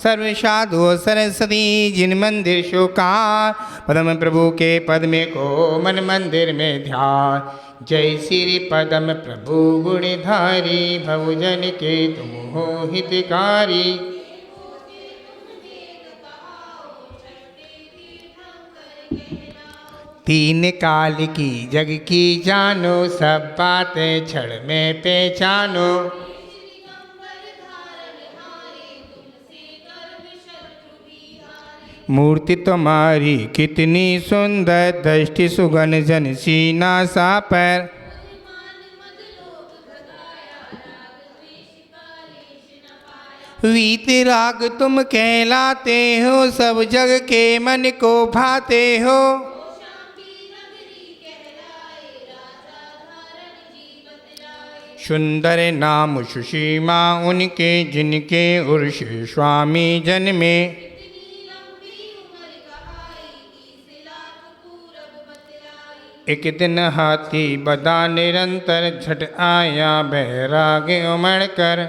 सर्व साधु सरस्वती जिन मंदिर शोकार पदम प्रभु के पद में को मन मंदिर में ध्यान। जय श्री पदम प्रभु गुणधारी भवजन के तुम हो हितकारी। तीन काल की जग की जानो सब बातें क्षण में पहचानो। मूर्ति तुम्हारी कितनी सुंदर दृष्टि सुगन जन सीना सा पर। वीतराग तुम कहलाते हो सब जग के मन को भाते हो। सुंदर नाम सुषीमा उनके जिनके उर्ष स्वामी जन्मे। एक दिन हाथी बदा निरंतर झट आया बैराग उमड़ कर।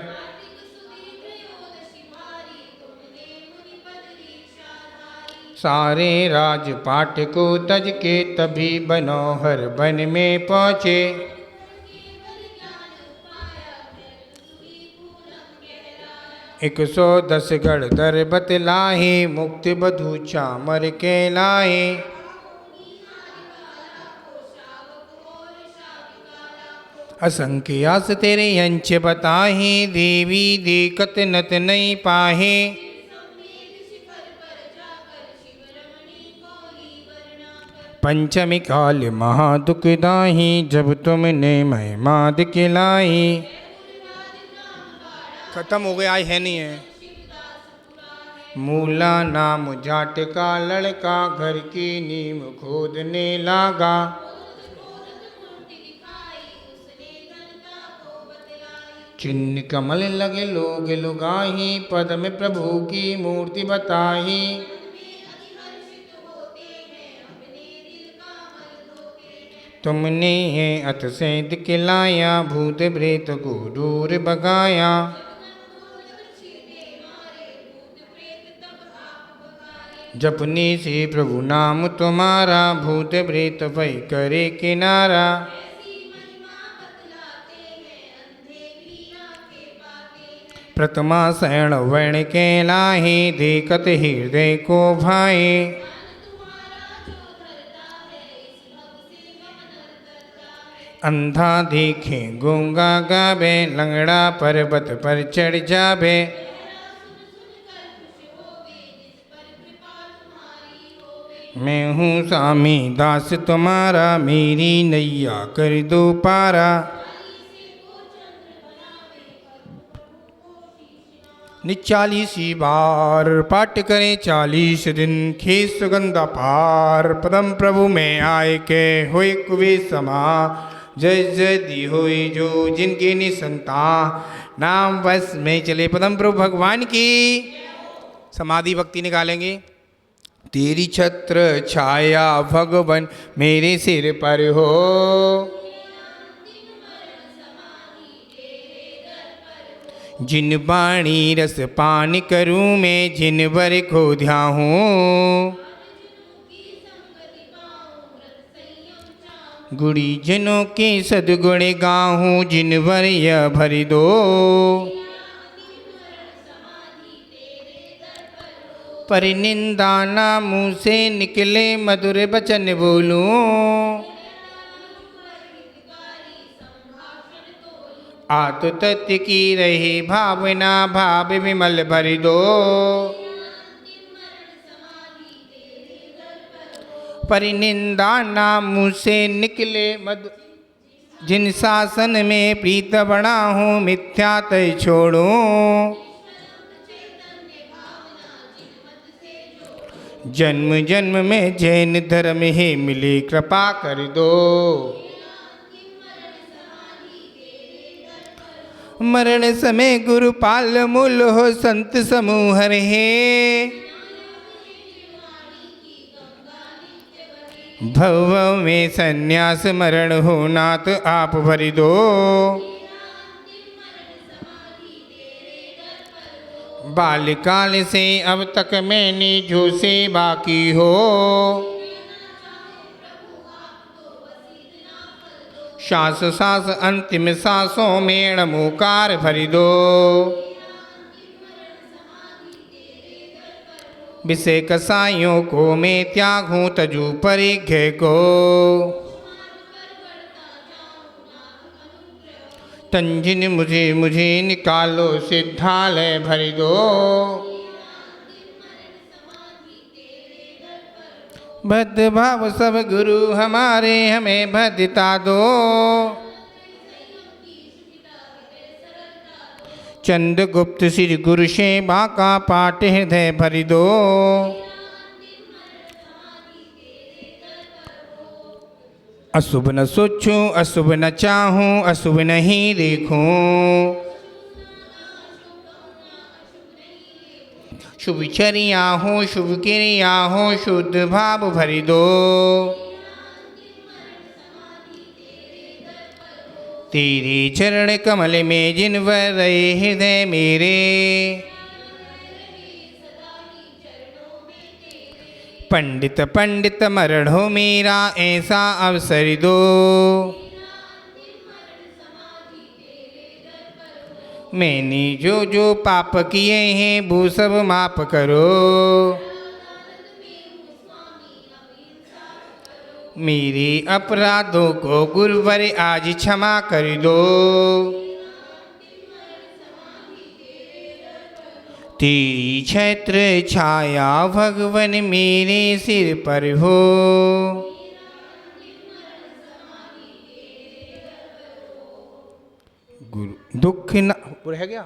सारे राजपाट को तज के तभी बनोहर वन में पहुँचे। एक 110 गढ़ दर बतलाहे मुक्ति बधू चामर के लाए। असंख्य आस तेरे अंश बताहे देवी देखत नत नहीं पाहे। पंचमी काल महादुखदाही जब तुमने महिमा दिखलाई। खत्म हो गया है नहीं है। मूला नाम जाट का लड़का घर की नींव खोदने लागा। चिन्ह कमल लगे लोग लुगाही पद में प्रभु की मूर्ति बताही। तुमने है अत से दिखलाया भूत प्रेत को दूर भगाया। जपने से प्रभु नाम तुम्हारा भूत प्रेत भय करे किनारा। प्रथमा शरण वर्ण के लाहे देखत हृदय को भाए। अंधा देखे गूंगा गावे लंगड़ा पर्वत पर चढ़ जावे। मैं हूँ स्वामी दास तुम्हारा मेरी नैया कर दो पारा। निचालीसी बार पाठ करें 40 दिन खे सुगंधा पार। पदम प्रभु में आए के होए कुबे समा जय जय दी होए जो जिनके निसंता नाम बस में चले। पदम प्रभु भगवान की समाधि भक्ति निकालेंगे। तेरी छत्र छाया भगवन मेरे सिर पर हो। जिन बाणी रस पान करूं मैं जिन वर को ध्याहूं। गुड़ी जनों के सदगुण गाहूं जिन वर यह भर दो। पर निंदा ना मुँह से निकले मधुर वचन बोलूं। आतु तत्व की रही भावना भाव विमल भर दो। पर निंदा ना मुँह से निकले मधु जिन शासन में प्रीत बना हूँ मिथ्या तय छोड़ूं। जन्म जन्म में जैन धर्म ही मिली कृपा कर दो। मरण समय गुरुपाल मूल हो संत समूह रहे। भव में संन्यास मरण हो नाथ आप भर दो। बाल्यकाल से अब तक मैंने जो सेवा की हो, श्वास श्वास अंतिम सांसों में णमोकार भर दो। विषय कसाइयों को मैं त्यागूं तजू परिघ्य को, तंजिन मुझे मुझे निकालो सिद्धालय भर दो। बद्ध भाव सब गुरु हमारे हमें बद्धता दो, चंद्रगुप्त श्री गुरु सेवा का पाठ हृदय भर दो। अशुभ न सोचूं अशुभ न चाहूं अशुभ नहीं देखूं, शुभ चर्या हो शुभ क्रिया हो शुद्ध भाव भर दो। तेरे चरण कमल में जिनवर रहे हृदय मेरे, पंडित पंडित मरण हो मेरा ऐसा अवसर दो। मैंने जो जो पाप किए हैं वो सब माफ करो, मेरे अपराधों को गुरुवर आज क्षमा कर दो। तेरी छत्र छाया भगवन मेरे सिर पर हो, गुरु दुख ना रह गया,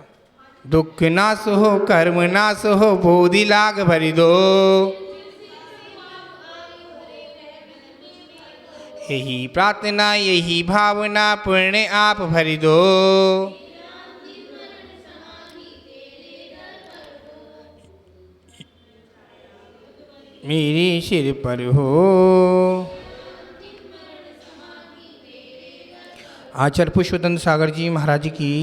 दुख नाश हो कर्म नाश हो बोधि लाग भर दो। यही प्रार्थना यही भावना पुण्य आप भर दो। मेरे सिर पर हो। आचार्य पुष्पदंत सागर जी महाराज की।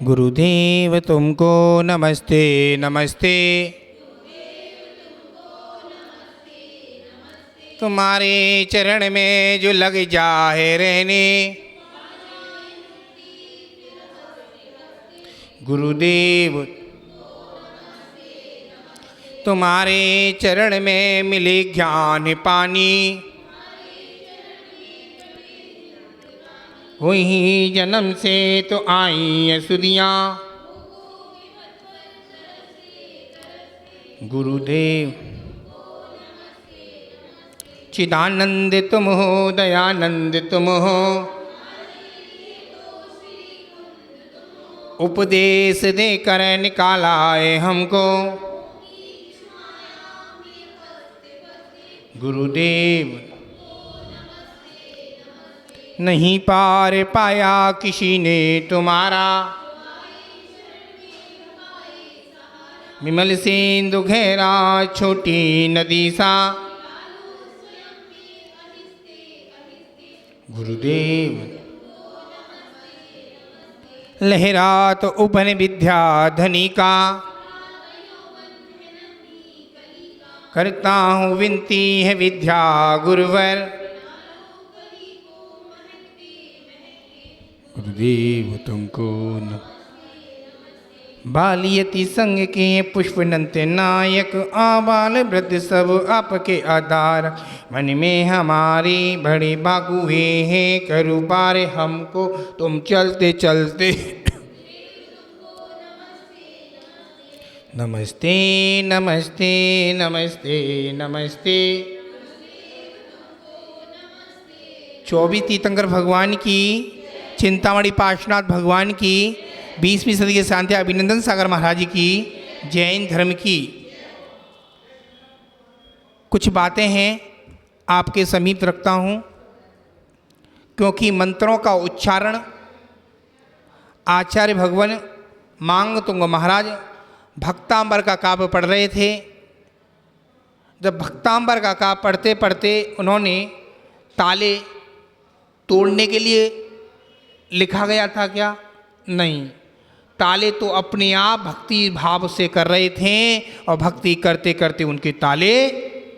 गुरुदेव तुमको नमस्ते नमस्ते, तुम्हारे चरण में जो लग जाए रहने, गुरुदेव तुम्हारे चरण में मिले ज्ञान पानी, वही जन्म से तो आई असुदियाँ, गुरुदेव चिदानंद तुम हो दयानंद तुम हो, उपदेश देकर निकाला है हमको, गुरुदेव नहीं पार पाया किसी ने तुम्हारा, विमल सिंधु गहरा छोटी नदी सा, गुरुदेव लहरात उपन विद्या धनी का, करता हूँ विनती है विद्या गुरुवर, गुरुदेव तुमको न बालियति संग के पुष्पनंत नायक, आबाल वृद्ध सब आपके आधार, मन में हमारी बड़े बागुए हैं, करू पार हमको तुम चलते चलते। नमस्ते नमस्ते नमस्ते नमस्ते। 24 तीर्थंकर भगवान की, चिंतामणि पार्श्वनाथ भगवान की, 20वीं सदी के शांति अभिनंदन सागर महाराज जी की, जैन धर्म की कुछ बातें हैं आपके समीप रखता हूँ, क्योंकि मंत्रों का उच्चारण आचार्य भगवान मांगतुंग महाराज भक्तांबर का काव्य पढ़ रहे थे। जब भक्तांबर का काव्य पढ़ते पढ़ते उन्होंने ताले तोड़ने के लिए लिखा गया था क्या? नहीं, ताले तो अपने आप भक्ति भाव से कर रहे थे और भक्ति करते करते उनके ताले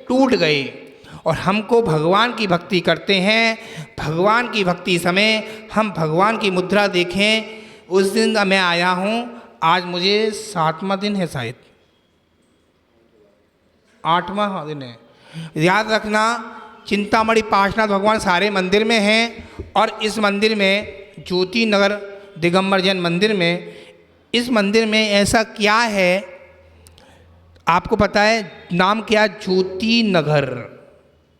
टूट गए। और हमको भगवान की भक्ति करते हैं, भगवान की भक्ति समय हम भगवान की मुद्रा देखें। उस दिन मैं आया हूँ, आज मुझे 7वां दिन है, शायद 8वां दिन है। याद रखना, चिंतामणि पार्श्वनाथ भगवान सारे मंदिर में हैं और इस मंदिर में ज्योति नगर दिगंबर जैन मंदिर में, इस मंदिर में ऐसा क्या है आपको पता है? नाम क्या? ज्योति नगर।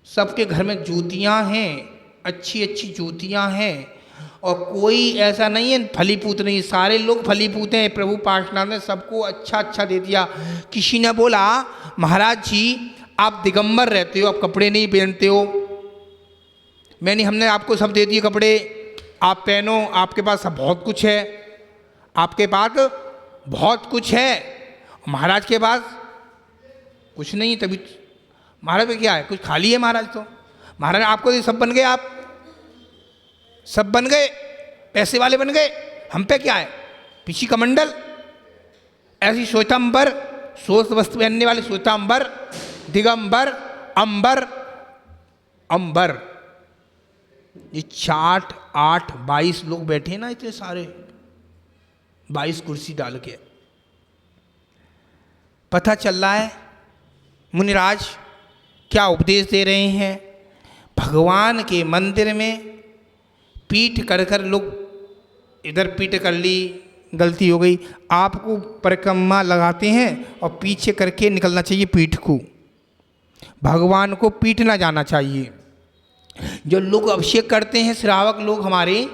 सबके घर में ज्योतियाँ हैं, अच्छी अच्छी ज्योतियाँ हैं और कोई ऐसा नहीं है फलीपूत नहीं, सारे लोग फलीपूत हैं। प्रभु पार्श्वनाथ ने सबको अच्छा अच्छा दे दिया। किसी ने बोला महाराज जी आप दिगंबर रहते हो, आप कपड़े नहीं पहनते हो। मैंने हमने आपको सब दे दिए कपड़े, आप पहनो, आपके पास सब बहुत कुछ है, आपके पास बहुत कुछ है, महाराज के पास कुछ नहीं। तभी महाराज पे क्या है? कुछ खाली है महाराज। तो महाराज आपको तो सब बन गए, आप सब बन गए, पैसे वाले बन गए, हम पे क्या है? पीछी कमंडल, ऐसी श्वेतांबर, श्वेत वस्त्र पहनने वाले श्वेतांबर, दिगंबर, अंबर, अंबर, ये 4, 8, 22 लोग बैठे ना, इतने सारे 22 कुर्सी डाल के। पता चल रहा है मुनिराज क्या उपदेश दे रहे हैं? भगवान के मंदिर में पीठ कर कर लोग, इधर पीठ कर ली, गलती हो गई, आपको परिक्रमा लगाते हैं और पीछे करके निकलना चाहिए पीठ को। भगवान को पीटना जाना चाहिए। जो लोग अभिषेक करते हैं, श्रावक लोग हमारे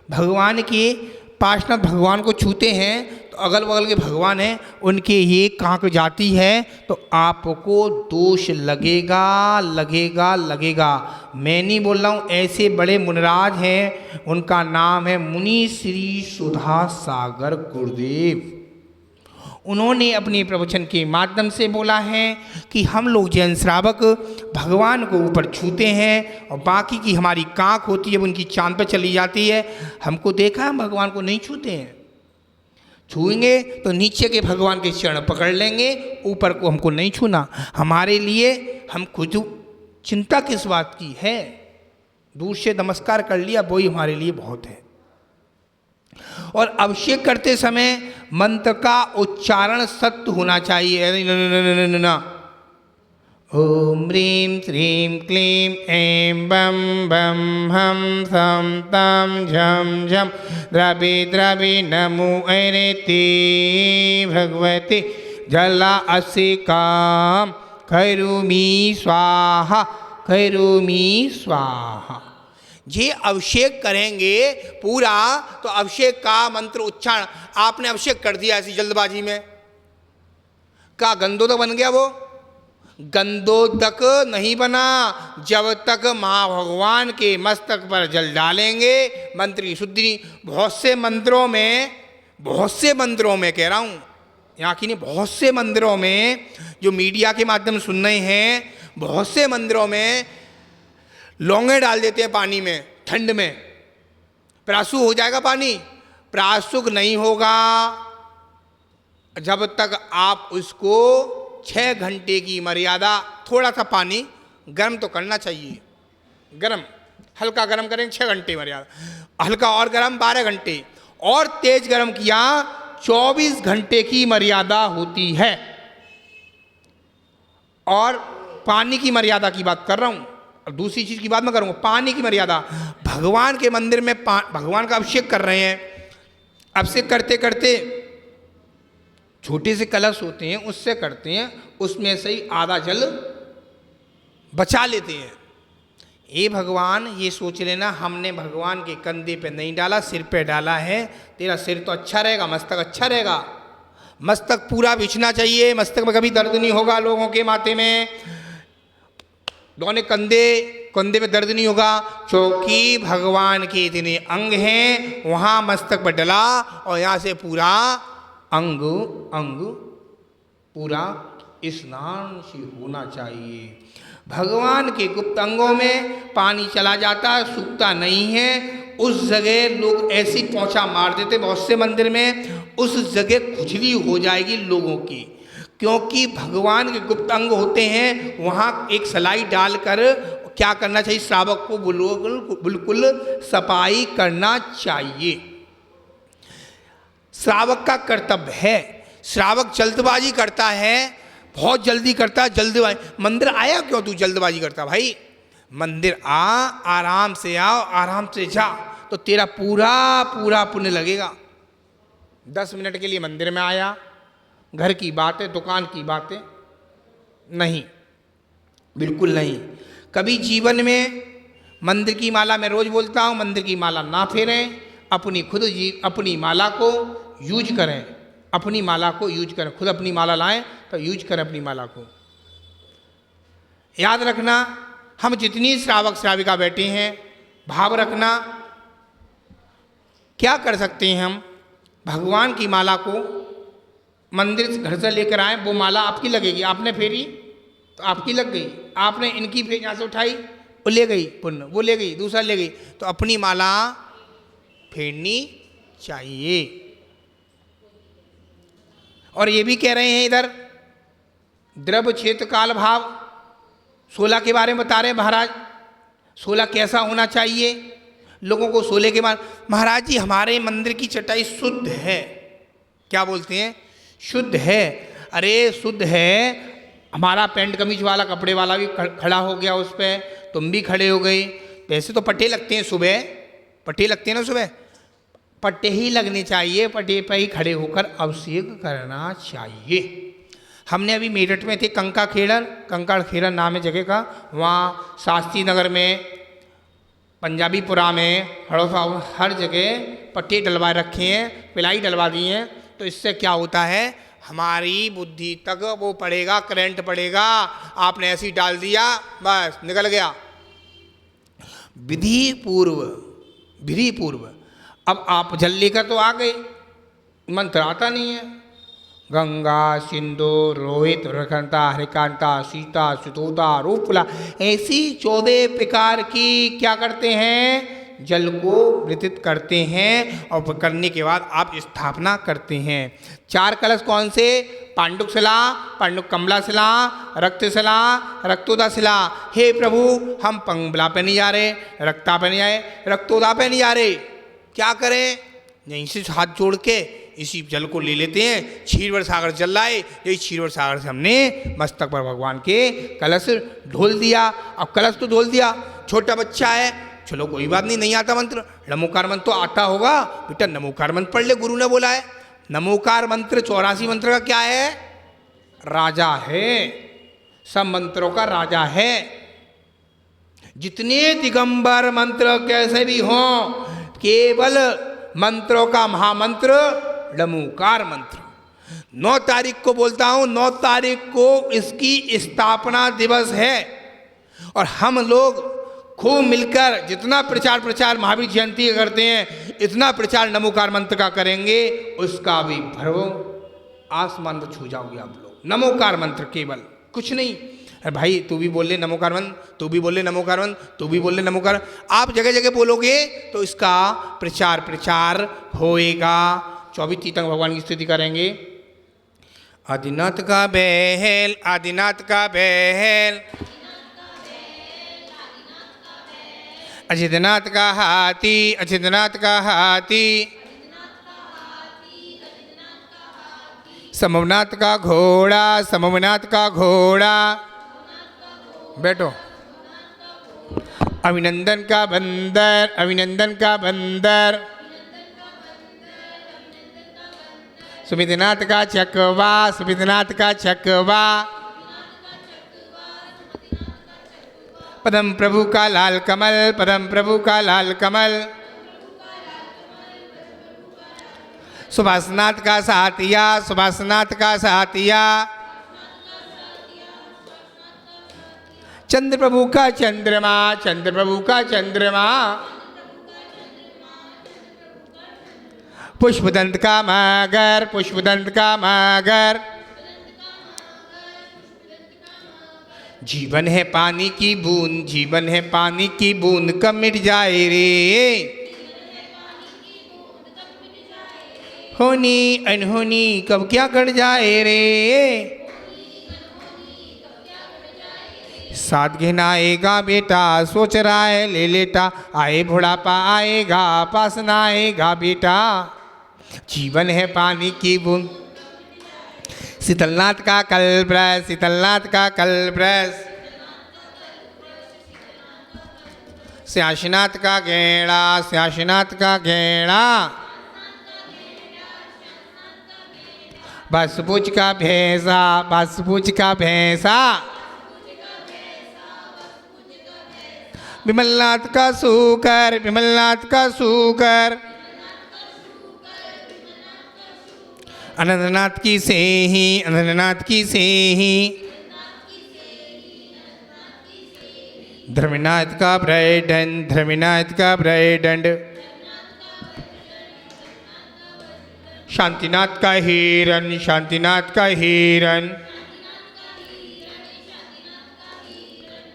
भगवान के पार्श्वनाथ भगवान को छूते हैं तो अगल बगल के भगवान हैं, उनके ये कांक जाती है तो आपको दोष लगेगा लगेगा लगेगा। मैं नहीं बोल रहा हूँ, ऐसे बड़े मुनिराज हैं, उनका नाम है मुनि श्री सुधा सागर गुरुदेव। उन्होंने अपने प्रवचन के माध्यम से बोला है कि हम लोग जैन श्रावक भगवान को ऊपर छूते हैं और बाकी की हमारी कांख होती है वो उनकी चांद पे चली जाती है। हमको देखा, हम भगवान को नहीं छूते हैं। छूएंगे तो नीचे के भगवान के चरण पकड़ लेंगे, ऊपर को हमको नहीं छूना। हमारे लिए हम खुद चिंता किस बात की है? दूर से नमस्कार कर लिया, वही हमारे लिए बहुत है। और अभिषेक करते समय मंत्र का उच्चारण सत्य होना चाहिए। ना ओम ह्रीं श्रीं क्लीं ऐं बम बम हम सम तम झम झम द्रवे द्रवे नमो ऐरेति भगवते जला असि काम खैरुमी स्वाहा खैरुमी स्वाहा। ये अभिषेक करेंगे पूरा तो अभिषेक का मंत्र उच्चारण, आपने अभिषेक कर दिया ऐसी जल्दबाजी में, का गंदोदक बन गया? वो गंदोदक नहीं बना जब तक माँ भगवान के मस्तक पर जल डालेंगे मंत्र की शुद्धि नहीं। बहुत से मंदिरों में कह रहा हूँ, यहाँ की नहीं, बहुत से मंदिरों में जो मीडिया के माध्यम से सुन रहे हैं, बहुत से मंदिरों में लौंगे डाल देते हैं पानी में, ठंड में प्रासु हो जाएगा पानी। प्रासुक नहीं होगा जब तक आप उसको 6 घंटे की मर्यादा, थोड़ा सा पानी गर्म तो करना चाहिए, गर्म हल्का गर्म करेंगे 6 घंटे मर्यादा, हल्का और गर्म 12 घंटे, और तेज गर्म किया 24 घंटे की मर्यादा होती है। और पानी की मर्यादा की बात कर रहा हूँ, अब दूसरी चीज की बात मैं करूँगा। पानी की मर्यादा, भगवान के मंदिर में भगवान का अभिषेक कर रहे हैं, अभिषेक करते करते छोटे से कलश होते हैं उससे करते हैं, उसमें से ही आधा जल बचा लेते हैं। ये भगवान ये सोच लेना हमने भगवान के कंधे पे नहीं डाला, सिर पे डाला है, तेरा सिर तो अच्छा रहेगा, मस्तक अच्छा रहेगा, मस्तक पूरा बिछना चाहिए, मस्तक में कभी दर्द नहीं होगा लोगों के माथे में, दोनों कंधे पे दर्द नहीं होगा, क्योंकि भगवान के इतने अंग हैं, वहाँ मस्तक पर डला और यहाँ से पूरा अंग पूरा स्नान से होना चाहिए। भगवान के गुप्त अंगों में पानी चला जाता है, सूखता नहीं है, उस जगह लोग ऐसी पोंछा मार देते बहुत से मंदिर में, उस जगह खुजली हो जाएगी लोगों की, क्योंकि भगवान के गुप्त अंग होते हैं। वहाँ एक सलाई डालकर क्या करना चाहिए, श्रावक को बिल्कुल सफाई करना चाहिए। श्रावक का कर्तव्य है। श्रावक जल्दबाजी करता है, बहुत जल्दी करता है, जल्दबाजी। मंदिर आया क्यों तू जल्दबाजी करता भाई? मंदिर आ, आराम से आओ, आराम से जा, तो तेरा पूरा पूरा पुण्य लगेगा। 10 मिनट के लिए मंदिर में आया, घर की बातें, दुकान की बातें नहीं, बिल्कुल नहीं। कभी जीवन में मंदिर की माला मैं रोज बोलता हूँ, मंदिर की माला ना फेरें, अपनी माला को यूज करें, अपनी माला को यूज करें, खुद अपनी माला लाएं तो यूज करें अपनी माला को। याद रखना, हम जितनी श्रावक श्राविका बैठे हैं, भाव रखना, क्या कर सकते हैं हम? भगवान की माला को मंदिर घर से लेकर आए, वो माला आपकी लगेगी। आपने फेरी तो आपकी लग गई, आपने इनकी फेरी यहाँ से उठाई, वो ले गई पुण्य, वो ले गई, दूसरा ले गई। तो अपनी माला फेरनी चाहिए। और ये भी कह रहे हैं इधर द्रव्य क्षेत्र काल भाव 16 के बारे में बता रहे हैं महाराज। 16 कैसा होना चाहिए लोगों को? 16 के बाद महाराज जी हमारे मंदिर की चटाई शुद्ध है। क्या बोलते हैं? शुद्ध है। अरे शुद्ध है, हमारा पैंट कमीज वाला कपड़े वाला भी खड़ा हो गया उस पर, तुम भी खड़े हो गई। वैसे तो पट्टे लगते हैं सुबह, पट्टे लगते हैं ना सुबह, पट्टे ही लगने चाहिए, पट्टे पर ही खड़े होकर अभिषेक करना चाहिए। हमने अभी मेरठ में थे, कंकाड़ खेड़र नाम है जगह का, वहाँ शास्त्री नगर में, पंजाबीपुरा में, हड़ौसा, हर जगह पट्टे डलवा रखे हैं, पिलाई डलवा दी हैं। तो इससे क्या होता है, हमारी बुद्धि तक वो पड़ेगा, करंट पड़ेगा। आपने ऐसे ही डाल दिया, बस निकल गया। विधि पूर्व। अब आप जल लेकर तो आ गए, मंत्र आता नहीं है। गंगा सिंधु रोहित रखंता हरिकांता सीता सुतोता रूपला, ऐसी 14 प्रकार की क्या करते हैं, जल को वितरित करते हैं। और करने के बाद आप स्थापना करते हैं। 4 कलश कौन से? पांडुक शिला, पांडुक कमला शिला, रक्त शिला, रक्तोदा शिला। हे प्रभु, हम पंगला पे नहीं जा रहे, रक्ता पे नहीं आए, रक्तोदा पे नहीं जा रहे, क्या करें? यहीं से हाथ जोड़ के इसी जल को ले लेते हैं। क्षीरवर सागर जल लाए, यही क्षीरवर सागर से हमने मस्तक पर भगवान के कलश ढोल दिया। अब कलश तो ढोल दिया, छोटा बच्चा है, चलो कोई बात नहीं, नहीं आता मंत्र, नमोकार मंत्र तो आता होगा, बेटा नमोकार मंत्र पढ़ ले, गुरु ने बोला है। नमोकार मंत्र 84 मंत्र का क्या है? राजा है, सब मंत्रों का राजा है। जितने दिगंबर मंत्र कैसे भी हों, केवल मंत्रों का महामंत्र नमोकार मंत्र। 9 तारीख को बोलता हूं, 9 तारीख को इसकी स्थापना दिवस है। और हम लोग खूब मिलकर जितना प्रचार महावीर जयंती का करते हैं, इतना प्रचार नमोकार मंत्र का करेंगे, उसका भी भरवो आसमान को छू जाओगे आप लोग। नमोकार मंत्र केवल, कुछ नहीं। अरे भाई तू भी बोल ले नमोकार मंत्र, तू भी बोल ले नमोकार मंत्र, तू भी बोल ले नमोकार। आप जगह जगह बोलोगे तो इसका प्रचार होएगा। 24 तीर्थंकर भगवान की स्तुति करेंगे। आदिनाथ का बहल, आदिनाथ का बहल, अजितनाथ का हाथी, अजितनाथ का हाथी, समवनाथ का घोड़ा, समवनाथ का घोड़ा, बैठो। अभिनंदन का बंदर, अभिनंदन का बंदर, सुमितनाथ का चकवा, सुमितनाथ का चकवा, पदम प्रभु का लाल कमल, पदम प्रभु का लाल कमल, सुभाषनाथ का सातिया, सुभाषनाथ का सातिया, चंद्र प्रभु का चंद्रमा, चंद्र प्रभु का चंद्रमा, पुष्पदंत का मगर, पुष्पदंत का मगर, जीवन है पानी की बूंद, जीवन है पानी की बूंद, कब मिट जाए रे, होनी अनहोनी कब क्या कट जाए रे। साथ घेना आएगा बेटा, सोच रहा है ले लेटा, आए बुढ़ापा आएगा पास ना आएगा बेटा। जीवन है पानी की बूंद, शीतलनाथ का कल ब्रश, शीतलनाथ का कल ब्रश, श्याशीनाथ का गेड़ा, श्याशीनाथ का गेड़ा, बस पूछ का भैंसा, बस पूछ का भैंसा, विमलनाथ का सूकर, विमलनाथ का सूकर, अनंतनाथ की सेही, अनंतनाथ की सेही, धर्मनाथ का ब्राइडन, धर्मनाथ का ब्राइडन, शांतिनाथ का हिरन, शांतिनाथ का हिरन,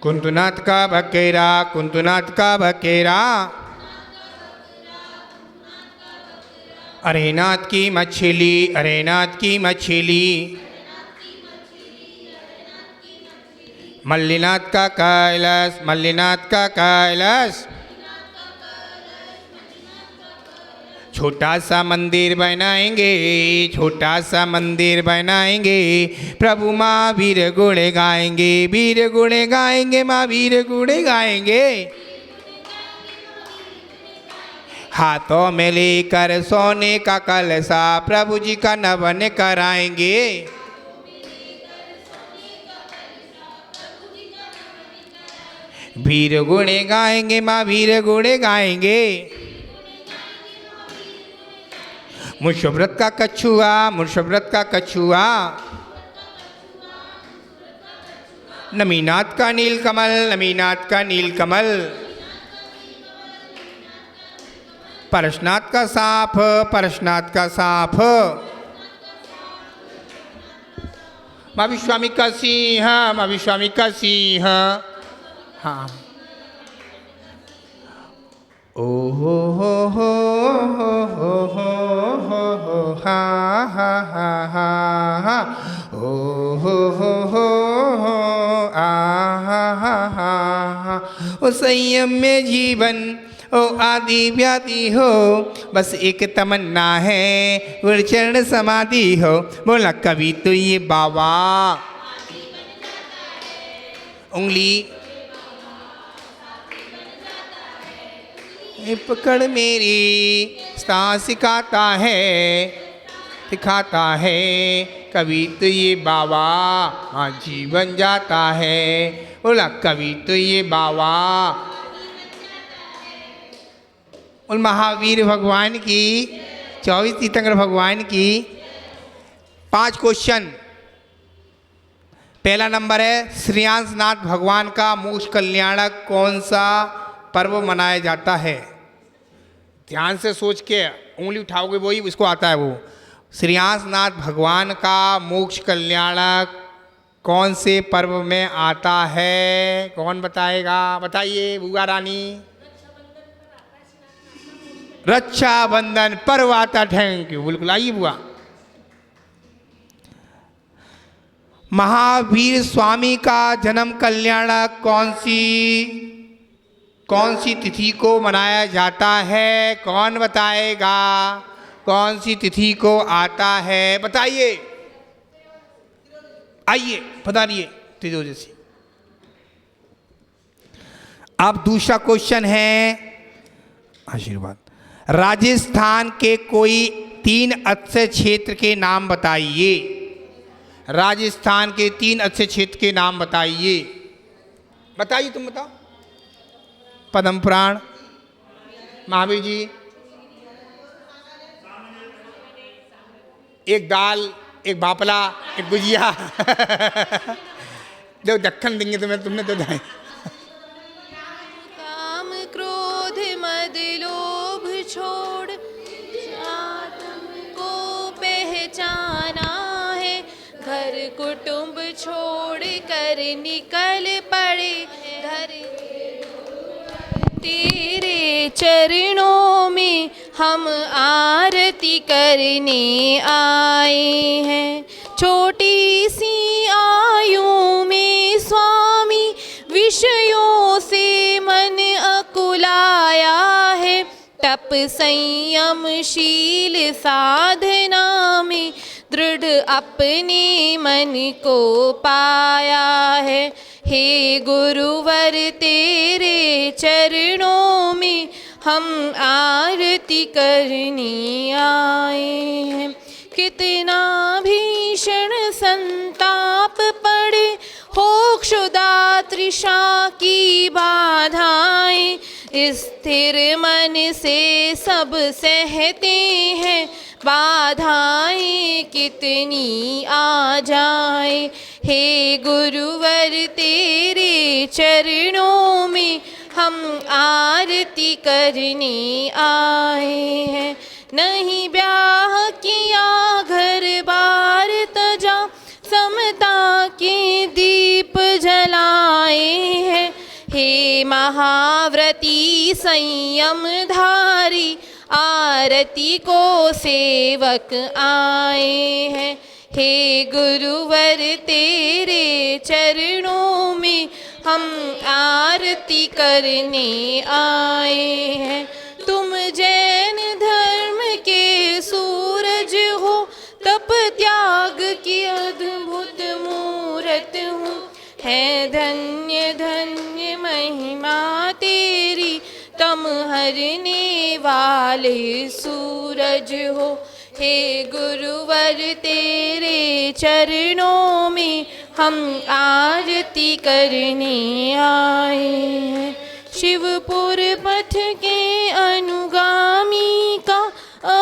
कुंतुनाथ का बकेरा, कुंतुनाथ का बकेरा, अरेनाथ की मछली, अरेनाथ की मछली, मल्लीनाथ का कैलाश, मल्लीनाथ का कैलाश, छोटा सा मंदिर बनाएंगे, छोटा सा मंदिर बनाएंगे, प्रभु माँ वीर गुण गाएंगे, वीर गुण गाएंगे, माँ वीर गुण गाएंगे। हाथों में लेकर सोने का कलशा, प्रभु जी का नवन कराएंगे। वीर गुण गाएंगे, माँ वीर गुण गाएंगे। मुर्शव्रत का कछुआ, मुर्शव्रत का कछुआ, नमीनाथ का नीलकमल, नमीनाथ का नीलकमल, परशनाथ का सांप, परशनाथ का सांप, माँ विश्वामी का सिंह, माँ विश्वामी का सिंह। हाँ, ओ हो हो हा हा हा हा हा, ओ हो आ हा हा हा। ओ संयम में जीवन, ओ आदि व्याधि हो, बस एक तमन्ना है गुरुचरण समाधि हो। बोला कभी तो ये बाबा, उंगली पकड़ मेरी, सांस सिखाता है, सिखाता है, कभी तो ये बाबा हाँ जीवन जाता है। बोला कभी तो ये बाबा। उन महावीर भगवान की, 24 तीर्थंकर भगवान की 5 क्वेश्चन। पहला नंबर है, श्रेयांसनाथ भगवान का मोक्ष कल्याणक कौन सा पर्व मनाया जाता है? ध्यान से सोच के उंगली उठाओगे वही उसको आता है। वो श्रेयांसनाथ भगवान का मोक्ष कल्याणक कौन से पर्व में आता है? कौन बताएगा? बताइए बुआ रानी। रक्षाबंधन पर्व आता। थैंक यू, बिल्कुल। आइए बुआ। महावीर स्वामी का जन्म कल्याणक कौन सी तिथि को मनाया जाता है? कौन बताएगा कौन सी तिथि को आता है? बताइए, आइए बता दिए त्रियोदशी। अब दूसरा क्वेश्चन है, आशीर्वाद। राजस्थान के कोई 3 अच्छे क्षेत्र के नाम बताइए। राजस्थान के 3 अच्छे क्षेत्र के नाम बताइए। बताइए, तुम बताओ। पद्म पुराण, महावीर जी, एक दाल, एक बापला, एक गुजिया। जो दक्खन देंगे तुम्हें, तुमने तो जाए। काम क्रोध मद लोभ छोड़ आत्म को पहचाना है, घर कुटुंब छोड़ कर निकल पड़े धर तेरे चरणों में हम आरती करने आए हैं। छोटी सी आयु में स्वामी विषयों से मन अकुलाया है। तप संयम शील साधना में दृढ़ अपने मन को पाया है। हे गुरुवर तेरे चरणों में हम आरती करने आए हैं। कितना भीषण संताप पड़े हो क्षुधा तृषा की बाधाएं, स्थिर मन से सब सहते हैं। बाधाएं कितनी आ जाए, हे गुरुवर तेरे चरणों में हम आरती करने आए हैं। नहीं ब्याह किया घर बार तजा, समता के दीप जलाए हैं। हे महाव्रती संयम धारी, आरती को सेवक आए हैं। हे गुरुवर तेरे चरणों में हम आरती करने आए हैं। तुम जैन धर्म के सूरज हो, तप त्याग की अद्भुत मूरत हूँ। है धन्य धन्य महिमा तेरी, तम हरने वाले सूरज हो। हे गुरुवर तेरे चरणों में हम आरती करने आए हैं। शिवपुर पथ के अनुगामी का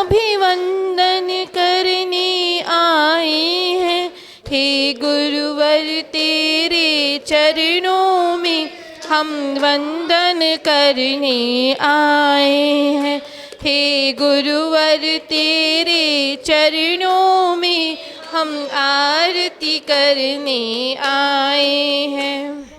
अभिवंदन करने आए हैं। हे गुरुवर तेरे चरणों में हम वंदन करने आए हैं। हे गुरुवर तेरे चरणों में हम आरती करने आए हैं।